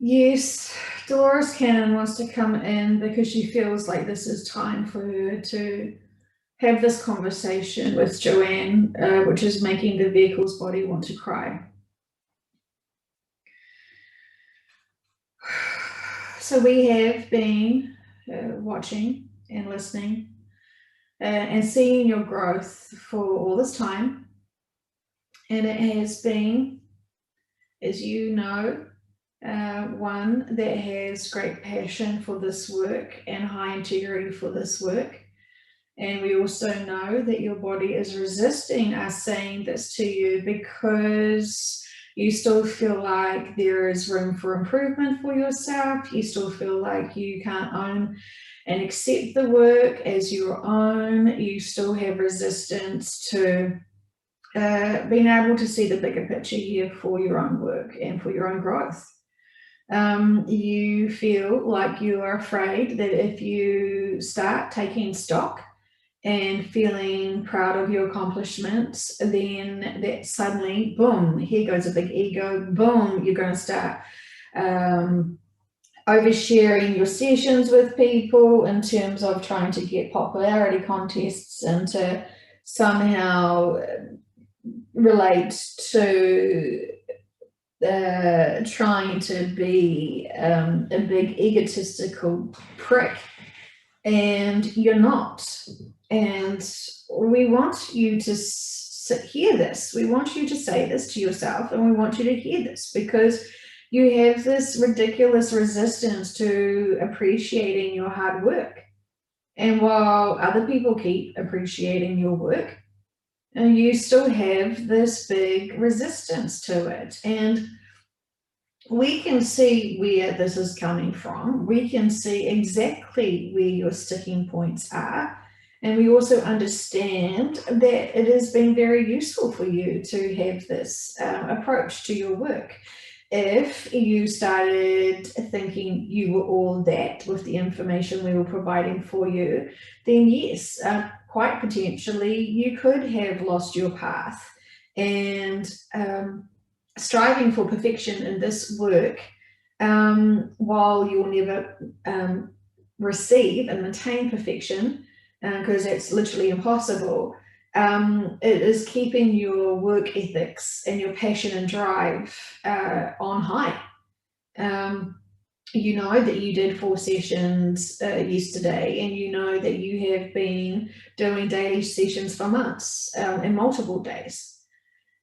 Yes, Dolores Cannon wants to come in because she feels like this is time for her to have this conversation with Joanne, which is making the vehicle's body want to cry. So we have been watching and listening and seeing your growth for all this time. And it has been, as you know, one that has great passion for this work and high integrity for this work. And we also know that your body is resisting us saying this to you because you still feel like there is room for improvement for yourself. You still feel like you can't own and accept the work as your own. You still have resistance to being able to see the bigger picture here for your own work and for your own growth. You feel like you are afraid that if you start taking stock and feeling proud of your accomplishments, then that suddenly, boom, here goes a big ego, boom, you're going to start oversharing your sessions with people in terms of trying to get popularity contests and to somehow relate to trying to be a big egotistical prick, and you're not. And we want you to hear this. We want you to say this to yourself, and we want you to hear this because you have this ridiculous resistance to appreciating your hard work. And while other people keep appreciating your work, and you still have this big resistance to it. And we can see where this is coming from. We can see exactly where your sticking points are. And we also understand that it has been very useful for you to have this approach to your work. If you started thinking you were all that with the information we were providing for you, then yes, quite potentially you could have lost your path. And striving for perfection in this work, while you'll never receive and maintain perfection, because it's literally impossible, it is keeping your work ethics and your passion and drive on high. You know that you did 4 sessions yesterday, and you know that you have been doing daily sessions for months and multiple days,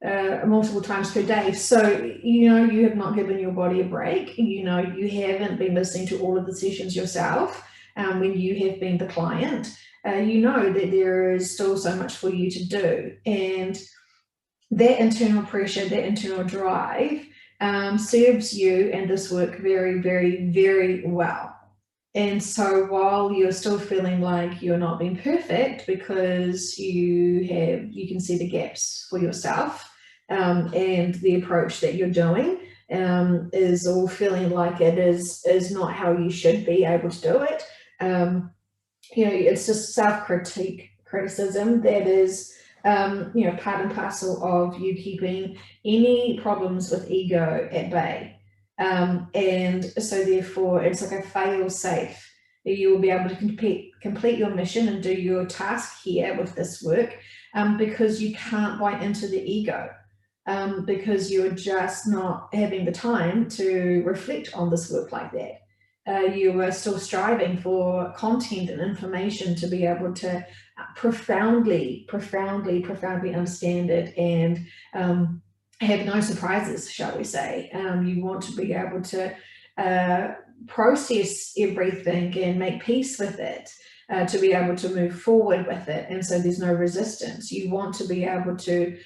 multiple times per day. So, you know, you have not given your body a break. You know, you haven't been listening to all of the sessions yourself when you have been the client. You know that there is still so much for you to do. And that internal pressure, that internal drive serves you and this work very, very, very well. And so while you're still feeling like you're not being perfect because you can see the gaps for yourself, and the approach that you're doing is all feeling like it is not how you should be able to do it. You know, it's just criticism that is, you know, part and parcel of you keeping any problems with ego at bay. And so therefore it's like a fail safe. You will be able to complete your mission and do your task here with this work because you can't bite into the ego, because you're just not having the time to reflect on this work like that. You are still striving for content and information to be able to profoundly understand it and have no surprises, shall we say. You want to be able to process everything and make peace with it, to be able to move forward with it. And so there's no resistance. You want to be able to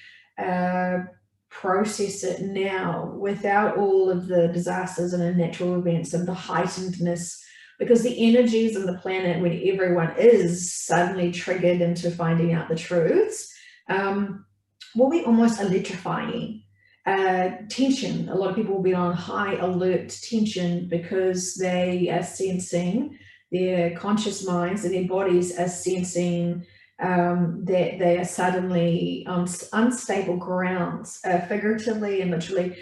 process it now without all of the disasters and the natural events and the heightenedness, because the energies of the planet, when everyone is suddenly triggered into finding out the truths, will be almost electrifying. Tension, a lot of people will be on high alert tension because they are sensing, their conscious minds and their bodies are sensing that they are suddenly on unstable grounds, figuratively and literally.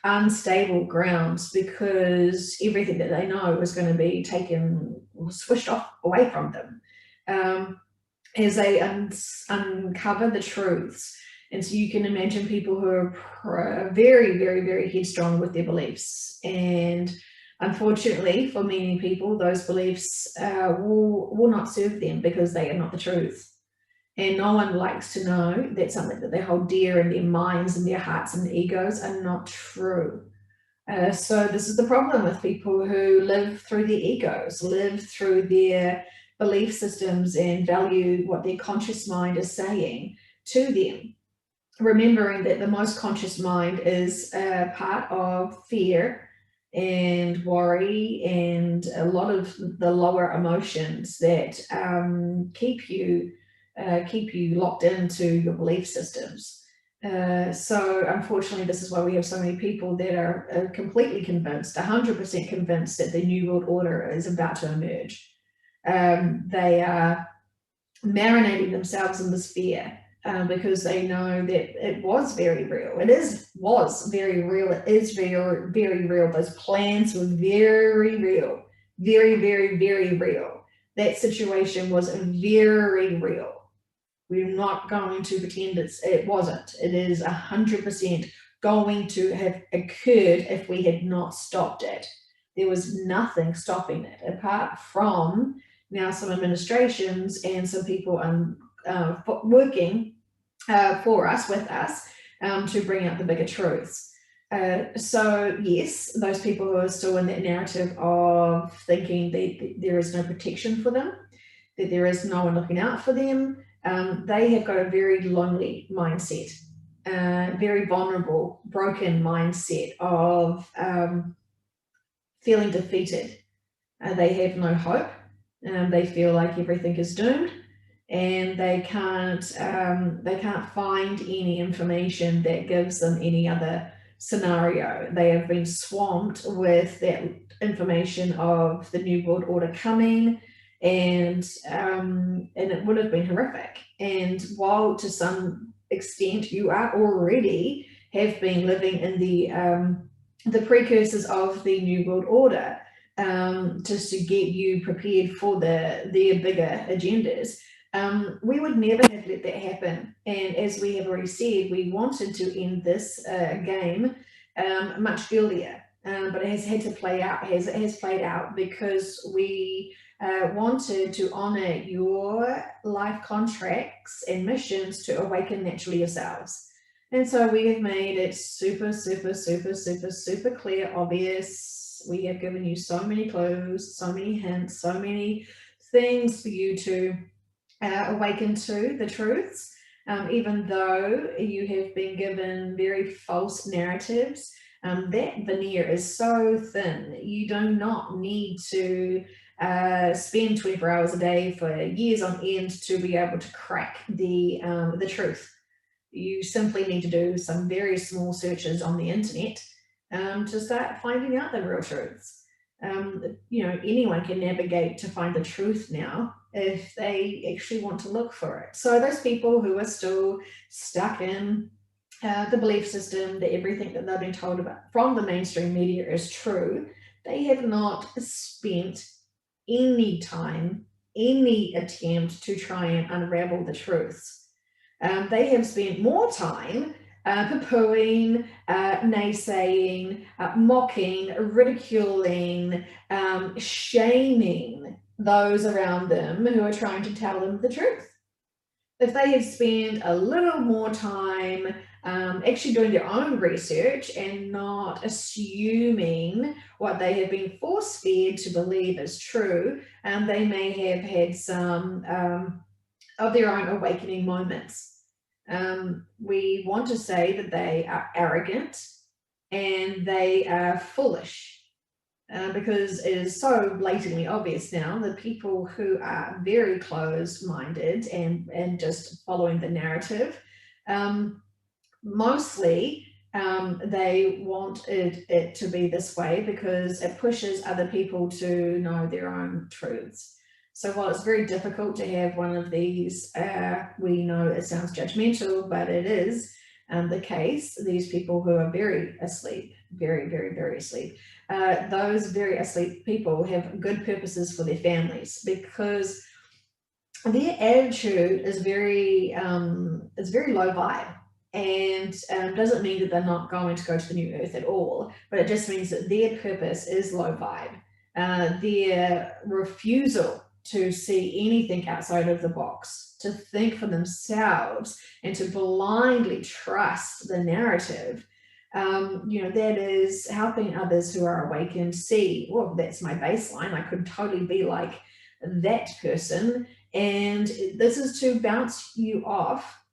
unstable grounds, because everything that they know is going to be taken or switched off away from them as they uncover the truths. And so you can imagine people who are very, very, very headstrong with their beliefs. And unfortunately, for many people, those beliefs will not serve them because they are not the truth. And no one likes to know that something that they hold dear in their minds and their hearts and egos are not true. So this is the problem with people who live through their egos, live through their belief systems and value what their conscious mind is saying to them. Remembering that the most conscious mind is part of fear and worry and a lot of the lower emotions that keep you locked into your belief systems. So unfortunately, this is why we have so many people that are completely convinced, 100% convinced that the New World Order is about to emerge. They are marinating themselves in this fear because they know that it was very real. Was very real. It is very, very real. Those plans were very real, very, very, very real. That situation was very real. We're not going to pretend it wasn't. It is 100% going to have occurred if we had not stopped it. There was nothing stopping it apart from now some administrations and some people working for us, with us, to bring out the bigger truths. So yes, those people who are still in that narrative of thinking that there is no protection for them, that there is no one looking out for them, they have got a very lonely mindset, very vulnerable, broken mindset of feeling defeated. They have no hope. They feel like everything is doomed, and they can't find any information that gives them any other scenario. They have been swamped with that information of the New World Order coming, and it would have been horrific. And while to some extent you are already have been living in the precursors of the New World Order, just to get you prepared for their bigger agendas, we would never have let that happen. And as we have already said, we wanted to end this game much earlier, but it has had to play out. It has played out because we wanted to honor your life contracts and missions to awaken naturally yourselves. And so we have made it super, super, super, super, super clear, obvious. We have given you so many clues, so many hints, so many things for you to awaken to the truths, even though you have been given very false narratives. That veneer is so thin. You do not need to spend 24 hours a day for years on end to be able to crack the truth. You simply need to do some very small searches on the internet to start finding out the real truths. Anyone can navigate to find the truth now if they actually want to look for it. So those people who are still stuck in the belief system that everything that they've been told about from the mainstream media is true, they have not spent any time, any attempt to try and unravel the truths. They have spent more time poo-pooing, naysaying, mocking, ridiculing, shaming those around them who are trying to tell them the truth. If they had spent a little more time actually doing their own research and not assuming what they have been force-fed to believe is true, they may have had some of their own awakening moments. We want to say that they are arrogant and they are foolish, because it is so blatantly obvious now that people who are very closed-minded and just following the narrative, mostly they want it to be this way because it pushes other people to know their own truths. So while it's very difficult to have one of these, we know it sounds judgmental, but it is the case. These people who are very asleep, very, very, very asleep. Those very asleep people have good purposes for their families because their attitude is very low vibe, and doesn't mean that they're not going to go to the new earth at all, but it just means that their purpose is low vibe. Their refusal to see anything outside of the box, to think for themselves, and to blindly trust the narrative, that is helping others who are awakened see, well, that's my baseline. I could totally be like that person. And this is to bounce you off,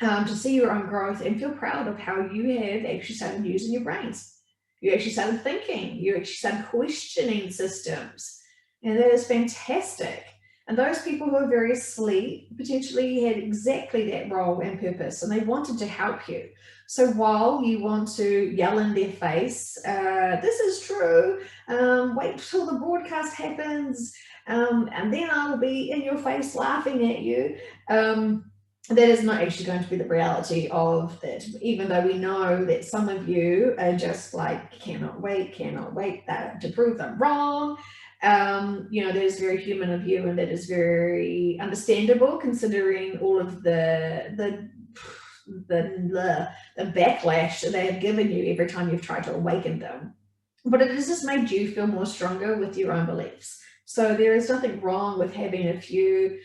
to see your own growth and feel proud of how you have actually started using your brains. You actually started thinking, you actually started questioning systems. And that is fantastic. And those people who are very asleep potentially had exactly that role and purpose, and they wanted to help you. So while you want to yell in their face, this is true, wait till the broadcast happens, and then I'll be in your face laughing at you. That is not actually going to be the reality of it, even though we know that some of you are just like, cannot wait to prove them wrong. That is very human of you, and that is very understandable considering all of the backlash that they have given you every time you've tried to awaken them. But it has just made you feel more stronger with your own beliefs. So there is nothing wrong with having a few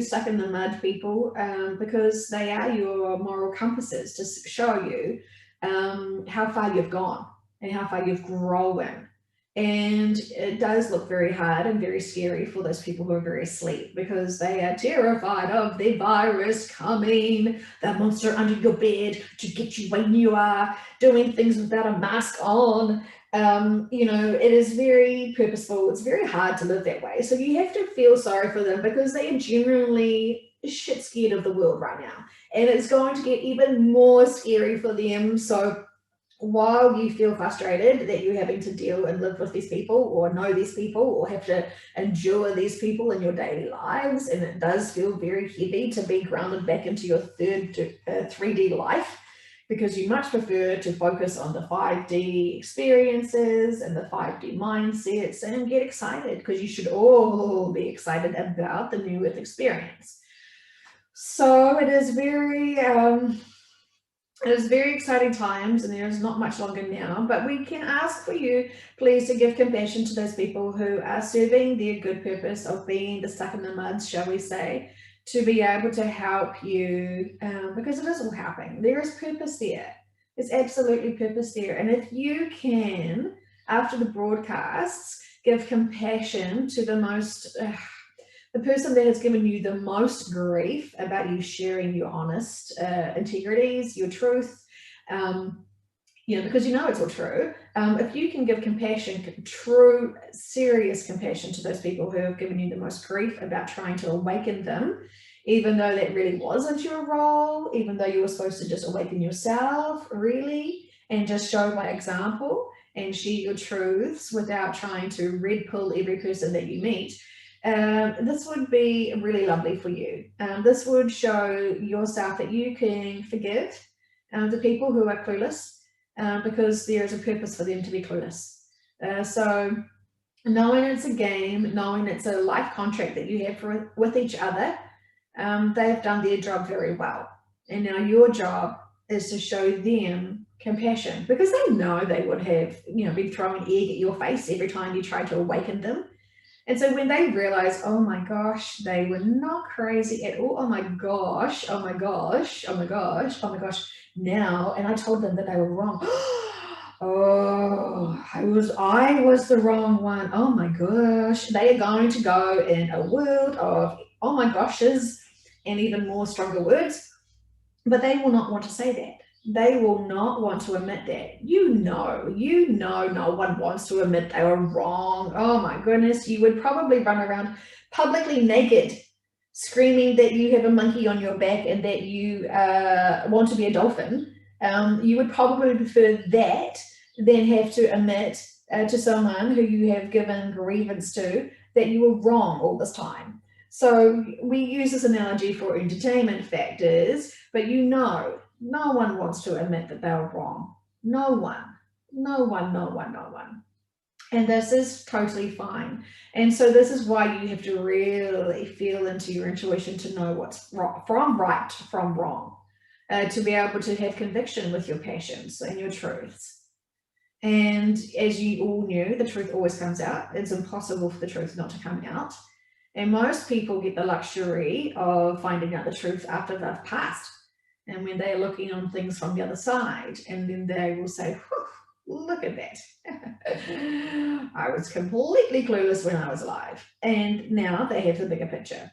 stuck in the mud people, because they are your moral compasses to show you how far you've gone and how far you've grown. And it does look very hard and very scary for those people who are very asleep, because they are terrified of the virus coming, the monster under your bed to get you when you are doing things without a mask on. It is very purposeful. It's very hard to live that way. So you have to feel sorry for them, because they are genuinely shit scared of the world right now. And it's going to get even more scary for them. So while you feel frustrated that you're having to deal and live with these people, or know these people, or have to endure these people in your daily lives, and it does feel very heavy to be grounded back into your 3D life, because you much prefer to focus on the 5D experiences and the 5D mindsets and get excited, because you should all be excited about the New Earth experience. So it is very exciting times, and there's not much longer now, but we can ask for you, please, to give compassion to those people who are serving their good purpose of being the stuck in the mud, shall we say, to be able to help you, because it is all helping. There is purpose there. There's absolutely purpose there. And if you can, after the broadcasts, give compassion to the person that has given you the most grief about you sharing your honest integrities, your truth, because it's all true. If you can give compassion, true, serious compassion to those people who have given you the most grief about trying to awaken them, even though that really wasn't your role, even though you were supposed to just awaken yourself, really, and just show by example and share your truths without trying to red pill every person that you meet. This would be really lovely for you. This would show yourself that you can forgive the people who are clueless, because there is a purpose for them to be clueless. So knowing it's a game, knowing it's a life contract that you have with each other, they've done their job very well. And now your job is to show them compassion, because they know they would have, been throwing egg at your face every time you tried to awaken them. And so when they realize, oh my gosh, they were not crazy at all. Oh my gosh, oh my gosh, oh my gosh, oh my gosh. Now, and I told them that they were wrong. Oh, I was the wrong one. Oh my gosh. They are going to go in a world of oh my goshes and even more stronger words, but they will not want to say that. They will not want to admit that. No one wants to admit they were wrong. Oh my goodness, you would probably run around publicly naked, screaming that you have a monkey on your back and that you want to be a dolphin. You would probably prefer that than have to admit to someone who you have given grievance to that you were wrong all this time. So we use this analogy for entertainment factors, but no one wants to admit that they were wrong. No one, no one, no one, no one. And this is totally fine. And so this is why you have to really feel into your intuition to know what's right from wrong, to be able to have conviction with your passions and your truths. And as you all knew, the truth always comes out. It's impossible for the truth not to come out. And most people get the luxury of finding out the truth after they've passed. And when they're looking on things from the other side, and then they will say, look at that. I was completely clueless when I was alive. And now they have the bigger picture.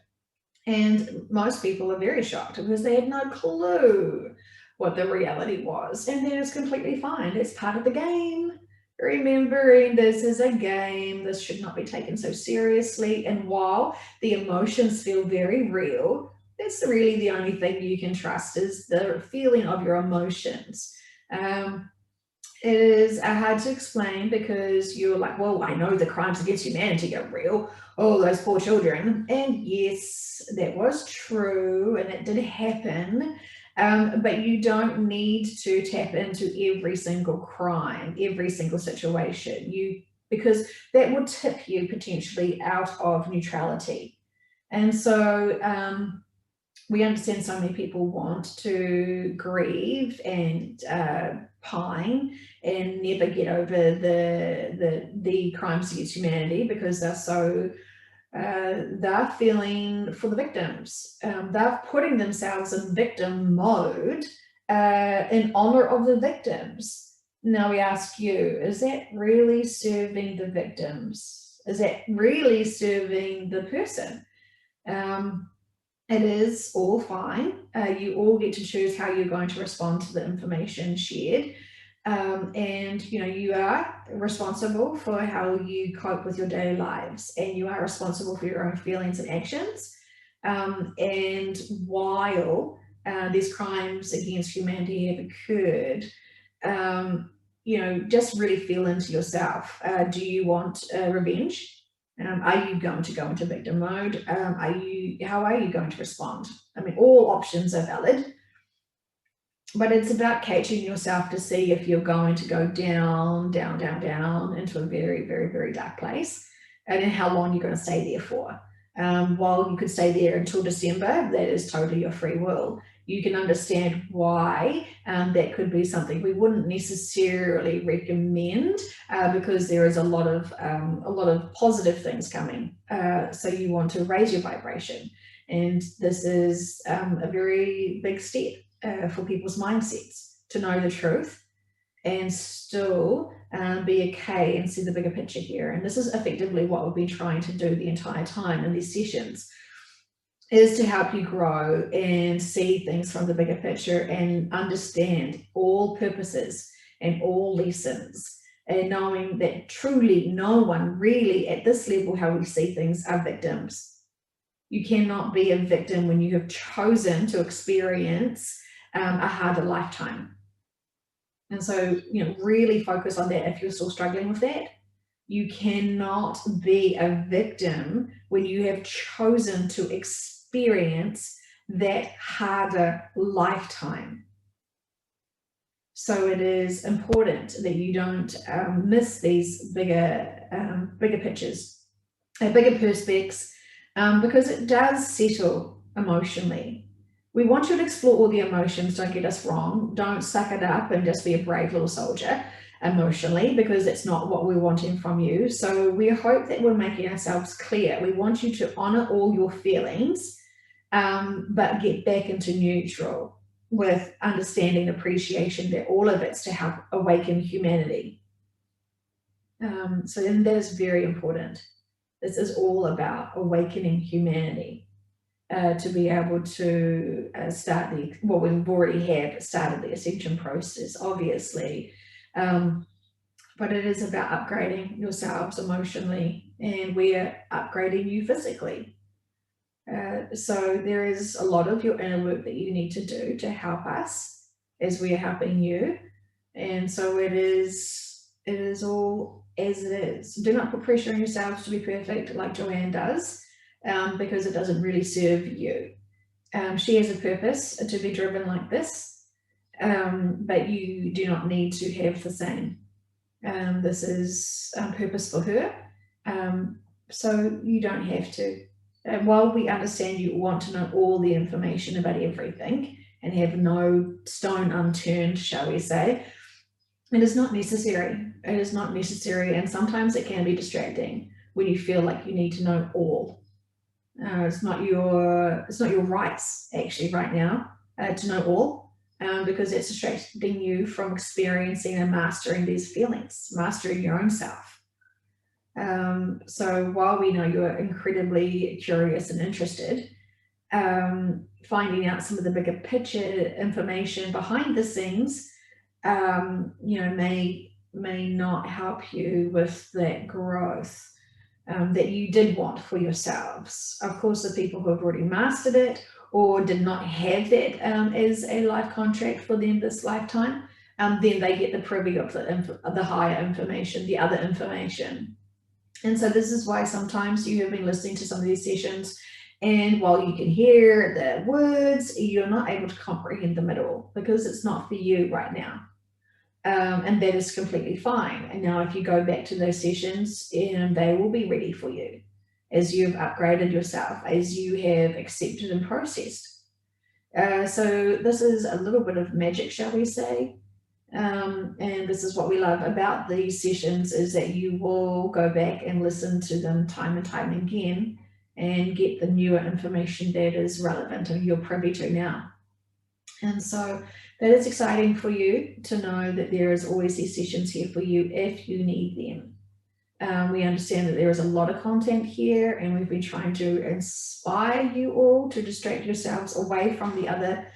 And most people are very shocked because they had no clue what the reality was. And that is completely fine. It's part of the game. Remembering this is a game, this should not be taken so seriously. And while the emotions feel very real, that's really the only thing you can trust is the feeling of your emotions. It is hard to explain because you're like, well, I know the crimes against humanity are real. Oh, those poor children. And yes, that was true and it did happen. But you don't need to tap into every single crime, every single situation, because that would tip you potentially out of neutrality. And so we understand so many people want to grieve and pine and never get over the crimes against humanity because they're feeling for the victims. They're putting themselves in victim mode in honor of the victims. Now we ask you, is that really serving the victims? Is that really serving the person? It is all fine. You all get to choose how you're going to respond to the information shared. And you are responsible for how you cope with your daily lives, and you are responsible for your own feelings and actions. And while these crimes against humanity have occurred, just really feel into yourself. Do you want revenge? Are you going to go into victim mode? How are you going to respond? I mean, all options are valid, but it's about catching yourself to see if you're going to go down, down, down, down into a very, very, very dark place, and then how long you're going to stay there for. While you could stay there until December, that is totally your free will. You can understand why that could be something we wouldn't necessarily recommend because there is a lot of positive things coming. So you want to raise your vibration, and this is a very big step for people's mindsets to know the truth and still be okay and see the bigger picture here. And this is effectively what we've been trying to do the entire time in these sessions, is to help you grow and see things from the bigger picture and understand all purposes and all lessons, and knowing that truly no one really at this level how we see things are victims. You cannot be a victim when you have chosen to experience a harder lifetime. And so, really focus on that if you're still struggling with that. You cannot be a victim when you have chosen to experience that harder lifetime. So it is important that you don't miss these bigger pictures, bigger perspectives, because it does settle emotionally. We want you to explore all the emotions, don't get us wrong. Don't suck it up and just be a brave little soldier emotionally, because it's not what we're wanting from you. So we hope that we're making ourselves clear. We want you to honor all your feelings, but get back into neutral with understanding, appreciation that all of it's to help awaken humanity. So then that is very important. This is all about awakening humanity. To be able to start what we've already have started the ascension process, obviously, but it is about upgrading yourselves emotionally, and we're upgrading you physically. So there is a lot of your inner work that you need to do to help us as we are helping you, and so it is all as it is. Do not put pressure on yourselves to be perfect like Joanne does. Because it doesn't really serve you. She has a purpose to be driven like this, but you do not need to have the same. This is purpose for her, so you don't have to. While we understand you want to know all the information about everything and have no stone unturned, shall we say, it is not necessary. It is not necessary, and sometimes it can be distracting when you feel like you need to know all. It's not your rights actually right now to know all, because it's distracting you from experiencing and mastering these feelings, mastering your own self. So while we know you're incredibly curious and interested, finding out some of the bigger picture information behind the scenes, may not help you with that growth that you did want for yourselves. Of course, the people who have already mastered it or did not have that as a life contract for them this lifetime, then they get the privy of the higher information, the other information. And so this is why sometimes you have been listening to some of these sessions, and while you can hear the words, you're not able to comprehend them at all because it's not for you right now. And that is completely fine. And now if you go back to those sessions, they will be ready for you as you've upgraded yourself, as you have accepted and processed. So this is a little bit of magic, shall we say. And this is what we love about these sessions, is that you will go back and listen to them time and time again and get the newer information that is relevant and you're privy to now. And so that is exciting for you to know that there is always these sessions here for you if you need them. We understand that there is a lot of content here, and we've been trying to inspire you all to distract yourselves away from the other,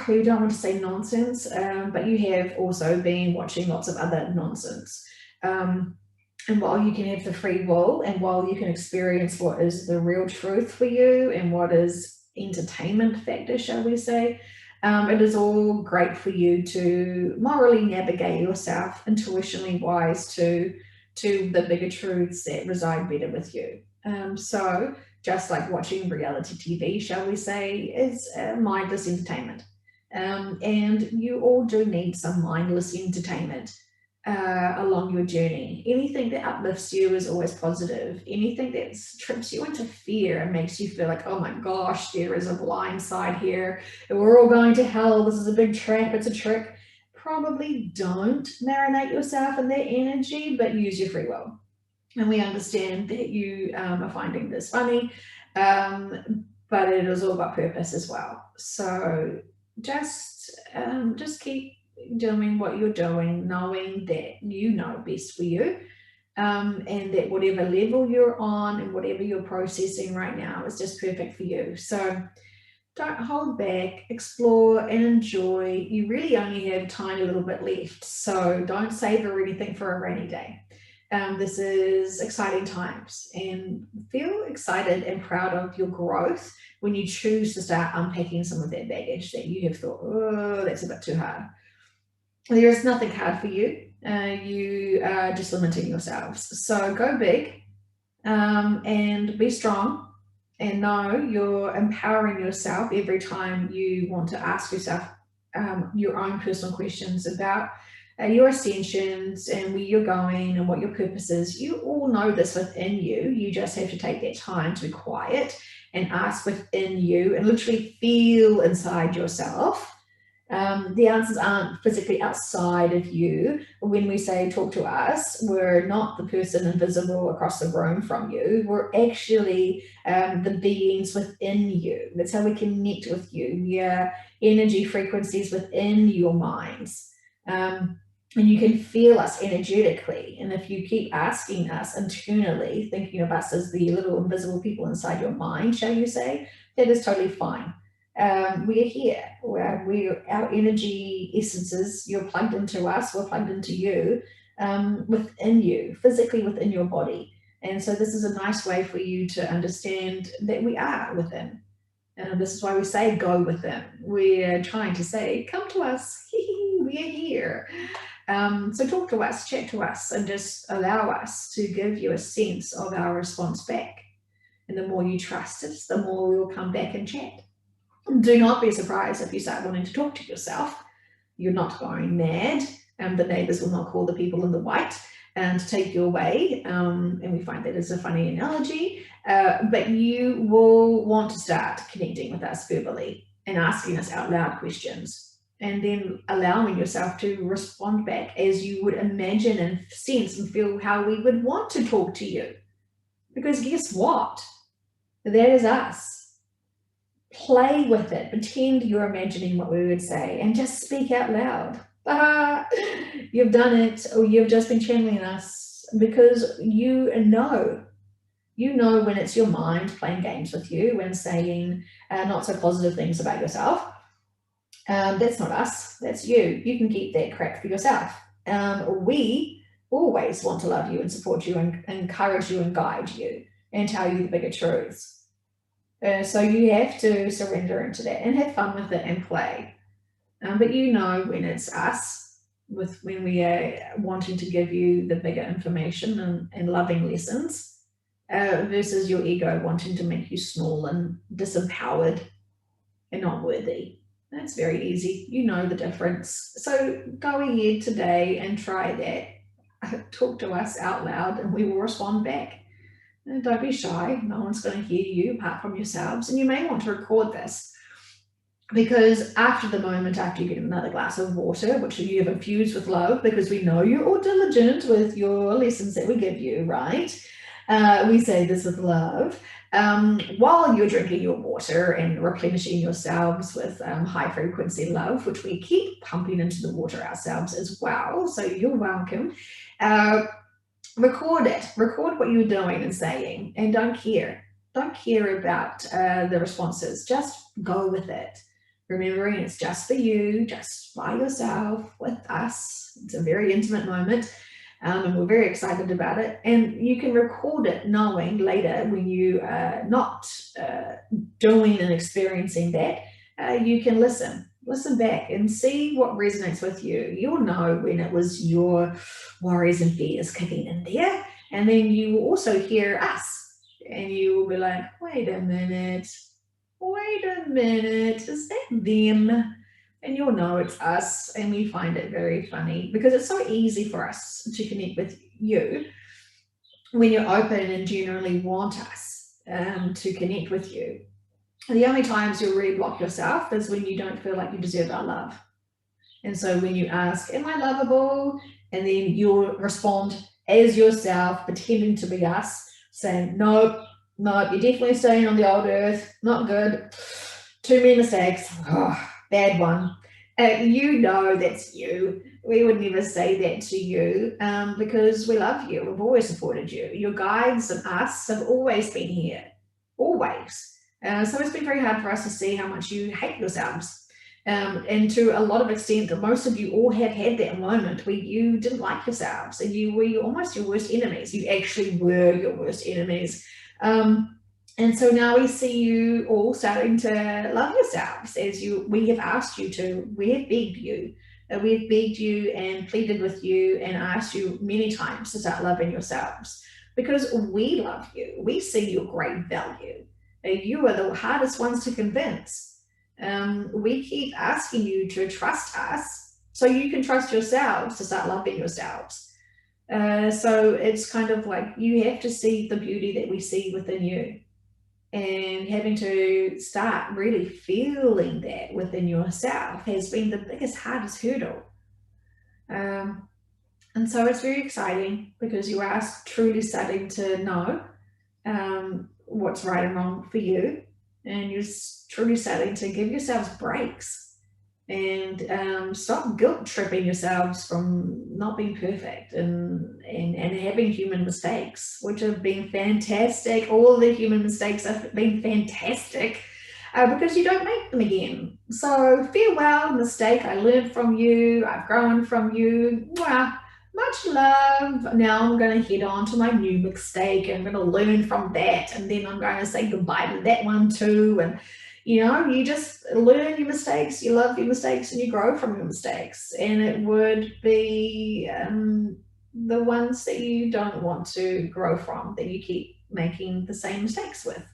we don't want to say nonsense, but you have also been watching lots of other nonsense. And while you can have the free will, and while you can experience what is the real truth for you and what is entertainment factor, shall we say, it is all great for you to morally navigate yourself intuitionally wise to the bigger truths that reside better with you. So just like watching reality TV, shall we say, is mindless entertainment. And you all do need some mindless entertainment along your journey. Anything that uplifts you is always positive. Anything that trips you into fear and makes you feel like, oh my gosh, there is a blind side here, and we're all going to hell, this is a big trap, it's a trick, probably don't marinate yourself in that energy, but use your free will. And we understand that you are finding this funny, but it is all about purpose as well. So just keep doing what you're doing, knowing that you know best for you, and that whatever level you're on and whatever you're processing right now is just perfect for you. So don't hold back, explore and enjoy. You really only have a tiny little bit left, so don't savor anything for a rainy day. This is exciting times, and feel excited and proud of your growth when you choose to start unpacking some of that baggage that you have thought, oh, that's a bit too hard. There is nothing hard for you. You are just limiting yourselves. So go big and be strong, and know you're empowering yourself every time you want to ask yourself your own personal questions about your ascensions and where you're going and what your purpose is. You all know this within you. You just have to take that time to be quiet and ask within you and literally feel inside yourself. The answers aren't physically outside of you. When we say talk to us, we're not the person invisible across the room from you. We're actually the beings within you. That's how we connect with you. Your energy frequencies within your minds. And you can feel us energetically. And if you keep asking us internally, thinking of us as the little invisible people inside your mind, shall you say, that is totally fine. We are here. We're our energy essences. You're plugged into us. We're plugged into you, within you, physically within your body. And so this is a nice way for you to understand that we are within. This is why we say go within. We're trying to say, come to us. We are here. So talk to us, chat to us, and just allow us to give you a sense of our response back. And the more you trust us, the more we will come back and chat. Do not be surprised if you start wanting to talk to yourself. You're not going mad. The neighbors will not call the people in the white to take you away. And we find that as a funny analogy. But you will want to start connecting with us verbally and asking us out loud questions, and then allowing yourself to respond back as you would imagine and sense and feel how we would want to talk to you. Because guess what? That is us. Play with it. Pretend you're imagining what we would say and just speak out loud. You've done it, or you've just been channeling us, because you know when it's your mind playing games with you, when saying not so positive things about yourself. That's not us, that's you. You can keep that crap for yourself. We always want to love you and support you and encourage you and guide you and tell you the bigger truths. So you have to surrender into that and have fun with it and play. But you know when it's us, when we are wanting to give you the bigger information and loving lessons, versus your ego wanting to make you small and disempowered and not worthy. That's very easy. You know the difference. So go ahead today and try that. Talk to us out loud and we will respond back. And don't be shy. No one's going to hear you apart from yourselves. And you may want to record this, because after you get another glass of water, which you have infused with love, because we know you're all diligent with your lessons that we give you, right? We say this with love. While you're drinking your water and replenishing yourselves with high frequency love, which we keep pumping into the water ourselves as well. So you're welcome. Record it. Record what you're doing and saying, and don't care. Don't care about the responses. Just go with it. Remembering it's just for you, just by yourself, with us. It's a very intimate moment. And we're very excited about it. And you can record it knowing later, when you are not doing and experiencing that, you can listen back and see what resonates with you. You'll know when it was your worries and fears kicking in there. And then you will also hear us, and you will be like, wait a minute, is that them? And you'll know it's us, and we find it very funny because it's so easy for us to connect with you when you're open and genuinely want us to connect with you. And the only times you'll really block yourself is when you don't feel like you deserve our love. And so when you ask, am I lovable? And then you'll respond as yourself, pretending to be us, saying, nope, you're definitely staying on the old earth, not good, too many mistakes, bad one. You know that's you. We would never say that to you because we love you. We've always supported you. Your guides and us have always been here, always. So it's been very hard for us to see how much you hate yourselves. And to a lot of extent, most of you all have had that moment where you didn't like yourselves and you were almost your worst enemies. You actually were your worst enemies. And so now we see you all starting to love yourselves as we have asked you to. We have begged you. We have begged you and pleaded with you and asked you many times to start loving yourselves, because we love you. We see your great value. You are the hardest ones to convince. We keep asking you to trust us so you can trust yourselves to start loving yourselves. So it's kind of like you have to see the beauty that we see within you, and having to start really feeling that within yourself has been the biggest, hardest hurdle. And so it's very exciting because you are truly starting to know what's right and wrong for you, and you're truly starting to give yourselves breaks and stop guilt tripping yourselves from not being perfect and having human mistakes, which have been fantastic. All the human mistakes have been fantastic because you don't make them again. So farewell mistake, I learned from you, I've grown from you. Mwah. Much love. Now I'm going to head on to my new mistake. I'm going to learn from that, and then I'm going to say goodbye to that one too. And you just learn your mistakes, you love your mistakes, and you grow from your mistakes. And it would be the ones that you don't want to grow from, that you keep making the same mistakes with.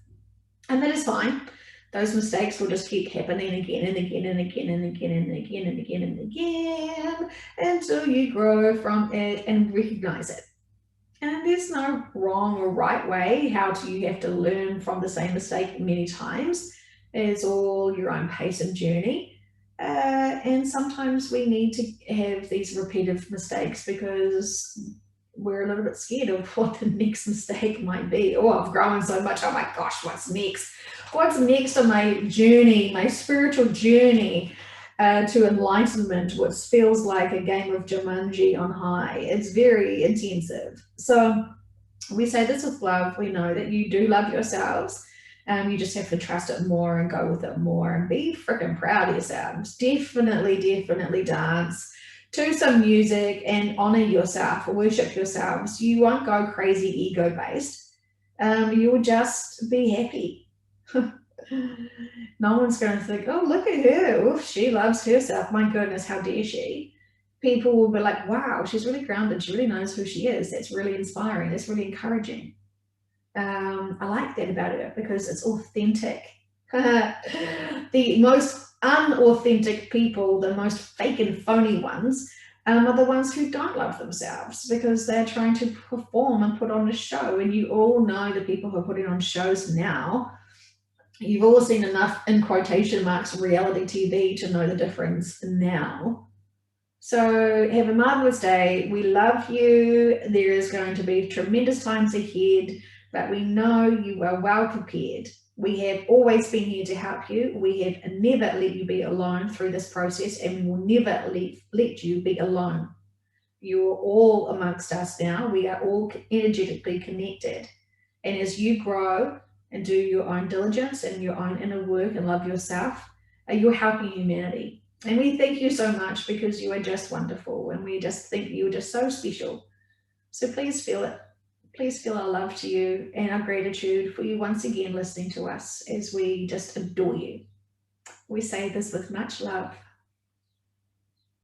And that is fine. those mistakes will just keep happening again and again and again and again and again and again and again until you grow from it and recognize it. And there's no wrong or right way. How do you have to learn from the same mistake many times? It's all your own pace and journey. And sometimes we need to have these repetitive mistakes because we're a little bit scared of what the next mistake might be. Oh, I've grown so much. Oh my gosh, what's next? What's next on my journey, my spiritual journey to enlightenment, which feels like a game of Jumanji on high. It's very intensive. So we say this with love. We know that you do love yourselves. You just have to trust it more and go with it more and be freaking proud of yourselves. Definitely, definitely dance to some music and honor yourself, worship yourselves. You won't go crazy ego based. You'll just be happy. No one's going to think, oh, look at her. Oof, she loves herself. My goodness, how dare she? People will be like, wow, she's really grounded. She really knows who she is. That's really inspiring. That's really encouraging. I like that about it because it's authentic. The most unauthentic people, the most fake and phony ones, are the ones who don't love themselves because they're trying to perform and put on a show. And you all know the people who are putting on shows now. You've all seen enough, in quotation marks, reality TV to know the difference now. So have a marvelous day. We love you. There is going to be tremendous times ahead, but we know you are well prepared. We have always been here to help you. We have never let you be alone through this process, and we will never let you be alone. You're all amongst us now. We are all energetically connected. And as you grow and do your own diligence and your own inner work and love yourself, you're helping humanity. And we thank you so much because you are just wonderful, and we just think you're just so special. So please feel it. Please feel our love to you and our gratitude for you once again listening to us as we just adore you. We say this with much love.